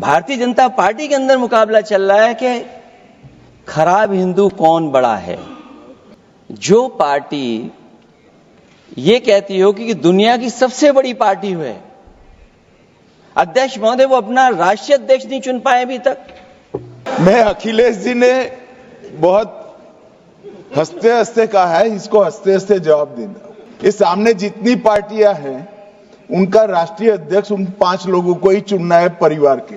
Bharatiya Janata party के अंदर मुकाबला चल रहा है कि खराब हिंदू कौन बड़ा है। जो पार्टी ये कहती हो कि दुनिया की सबसे बड़ी पार्टी है, अध्यक्ष महोदय वो अपना राष्ट्रीय अध्यक्ष नहीं चुन पाए अभी तक। मैं अखिलेश जी ने बहुत हंसते हंसते कहा है, इसको हंसते हंसते जवाब देना। इस सामने जितनी पार्टियां हैं उनका राष्ट्रीय अध्यक्ष उन 5 लोगों को ही चुनना है परिवार के।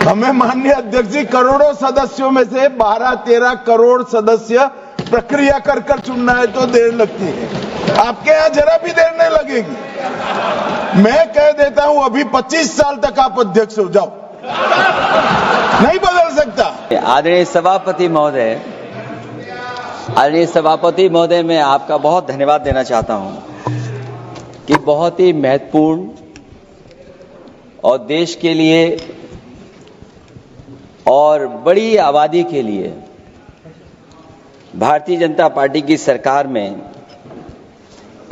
हमें माननीय अध्यक्ष जी करोड़ों सदस्यों में से 12-13 करोड़ सदस्य प्रक्रिया कर चुनना है तो देर लगती है। आपके यहां जरा भी देर नहीं लगेगी। मैं कह देता हूं अभी 25 साल तक आप अध्यक्ष हो जाओ, नहीं बदल सकता। आदरणीय सभापति महोदय, मैं आपका बहुत धन्यवाद देना चाहता हूं कि बहुत ही महत्वपूर्ण और देश के लिए और बड़ी आबादी के लिए भारतीय जनता पार्टी की सरकार में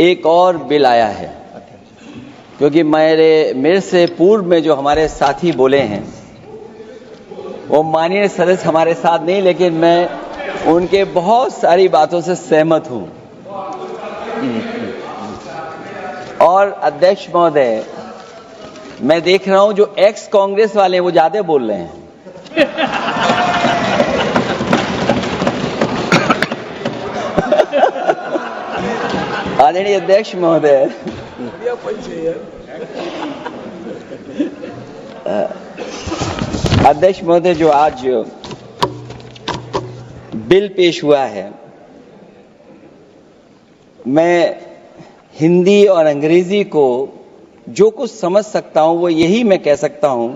एक और बिल आया है। क्योंकि मेरे से पूर्व में जो हमारे साथी बोले हैं वो माननीय सदस्य हमारे साथ नहीं, लेकिन मैं उनके बहुत सारी बातों से सहमत हूं। और अध्यक्ष महोदय, मैं देख रहा हूं जो एक्स कांग्रेस वाले हैं वो ज्यादा बोल रहे हैं। आदरणीय अध्यक्ष महोदय, अध्यक्ष महोदय, जो आज बिल पेश हुआ है, मैं हिंदी और अंग्रेजी को जो कुछ समझ सकता हूं वो यही मैं कह सकता हूं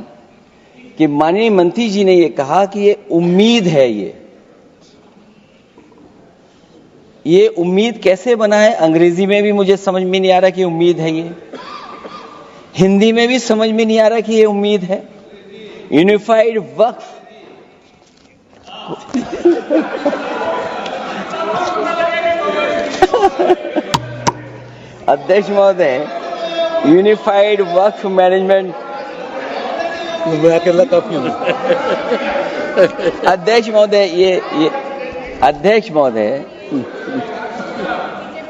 कि माननीय मंत्री जी ने ये कहा कि ये उम्मीद है। ये उम्मीद कैसे बना है, अंग्रेजी में भी मुझे समझ में नहीं आ रहा कि उम्मीद है ये, हिंदी में भी समझ में नहीं आ रहा कि ये उम्मीद है। यूनिफाइड वक्फ अध्यक्ष महोदय, यूनिफाइड वक्फ मैनेजमेंट अध्यक्ष महोदय, अध्यक्ष महोदय,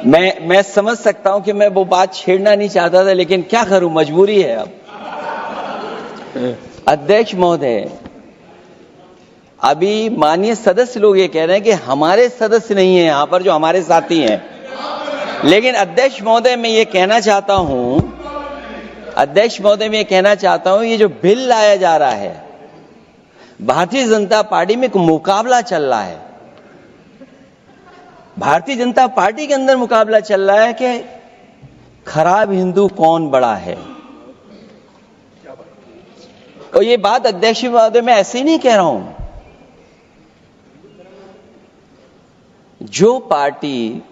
मैं समझ सकता हूं कि मैं वो बात छेड़ना नहीं चाहता था, लेकिन क्या करूं, मजबूरी है अब। अध्यक्ष महोदय, अभी माननीय सदस्य लोग ये कह रहे हैं कि हमारे सदस्य नहीं है यहां पर जो हमारे साथी हैं, लेकिन अध्यक्ष महोदय मैं ये कहना चाहता हूं, ये जो बिल लाया जा रहा है, भारतीय जनता पार्टी में एक मुकाबला चल रहा है। भारतीय जनता पार्टी के अंदर मुकाबला चल रहा है कि खराब हिंदू कौन बड़ा है। और ये बात अध्यक्ष महोदय मैं ऐसे ही नहीं कह रहा हूं। जो पार्टी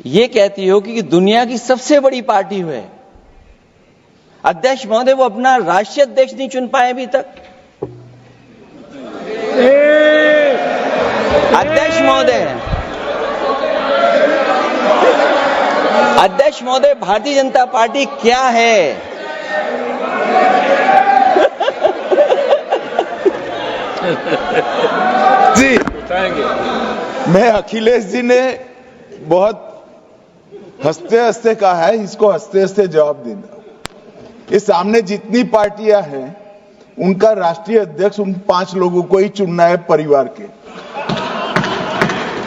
ये कहती हो कि दुनिया की सबसे बड़ी पार्टी है, अध्यक्ष महोदय वो अपना राष्ट्रीय अध्यक्ष नहीं चुन पाए अभी तक। अध्यक्ष महोदय, भारतीय जनता पार्टी क्या है? जी, मैं अखिलेश जी ने बहुत हंसते हंसते कहा है, इसको हंसते हंसते जवाब देना। इस सामने जितनी पार्टियां हैं उनका राष्ट्रीय अध्यक्ष उन 5 लोगों को ही चुनना है परिवार के।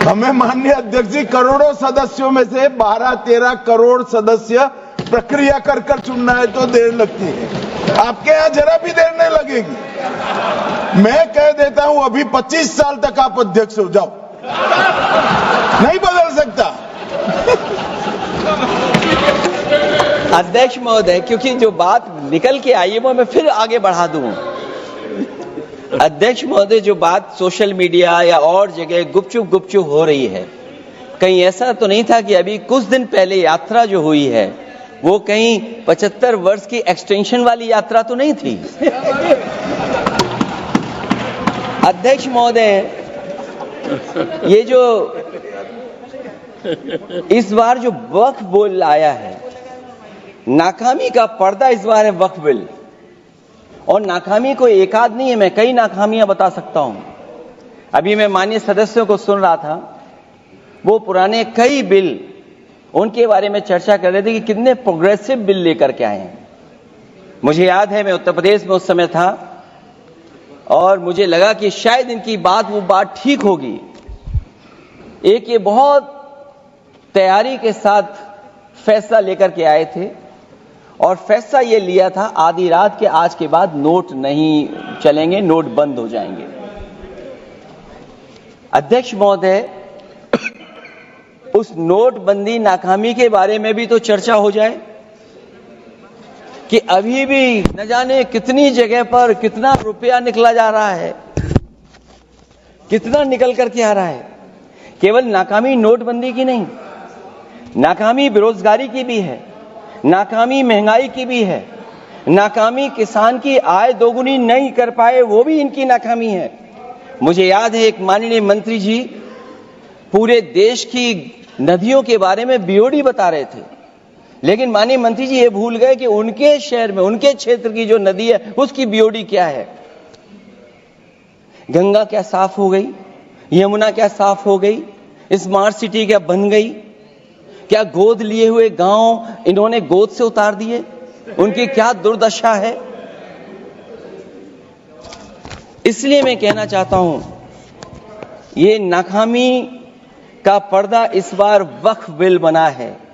हमें माननीय अध्यक्ष जी करोड़ों सदस्यों में से 12-13 करोड़ सदस्य प्रक्रिया कर चुनना है तो देर लगती है। आपके यहां जरा भी देर नहीं लगेगी। मैं कह देता हूं अभी 25 साल तक आप अध्यक्ष हो जाओ, नहीं बदल सकता। अध्यक्ष महोदय, क्योंकि जो बात निकल के आई है वो मैं फिर आगे बढ़ा दूं। अध्यक्ष महोदय, जो बात सोशल मीडिया या और जगह गुपचुप हो रही है, कहीं ऐसा तो नहीं था कि अभी कुछ दिन पहले यात्रा जो हुई है वो कहीं 75 वर्ष की एक्सटेंशन वाली यात्रा तो नहीं थी। अध्यक्ष महोदय, ये जो इस बार जो वक्फ बिल आया है, नाकामी का पर्दा इस बार है वक्फ बिल। और नाकामी कोई एक आध नहीं है, मैं कई नाकामियां बता सकता हूं। अभी मैं माननीय सदस्यों को सुन रहा था, वो पुराने कई बिल उनके बारे में चर्चा कर रहे थे कि कितने प्रोग्रेसिव बिल लेकर के आए हैं। मुझे याद है मैं उत्तर प्रदेश में उस समय था और मुझे लगा कि शायद इनकी वो बात ठीक होगी। एक ये बहुत तैयारी के साथ फैसला लेकर के आए थे और फैसला ये लिया था आधी रात के आज के बाद नोट नहीं चलेंगे, नोट बंद हो जाएंगे। अध्यक्ष महोदय, उस नोटबंदी नाकामी के बारे में भी तो चर्चा हो जाए कि अभी भी न जाने कितनी जगह पर कितना रुपया निकला जा रहा है, कितना निकल करके आ रहा है। केवल नाकामी नोटबंदी की नहीं, नाकामी बेरोजगारी की भी है, नाकामी महंगाई की भी है, नाकामी किसान की आय दोगुनी नहीं कर पाए वो भी इनकी नाकामी है। मुझे याद है एक माननीय मंत्री जी पूरे देश की नदियों के बारे में बीओडी बता रहे थे, लेकिन माननीय मंत्री जी ये भूल गए कि उनके शहर में, उनके क्षेत्र की जो नदी है उसकी बीओडी क्या है। गंगा क्या साफ हो गई, यमुना क्या साफ हो गई, स्मार्ट सिटी क्या बन गई, क्या गोद लिए हुए गांव इन्होंने गोद से उतार दिए, उनकी क्या दुर्दशा है। इसलिए मैं कहना चाहता हूं, ये नाकामी का पर्दा इस बार वक्फ बिल बना है।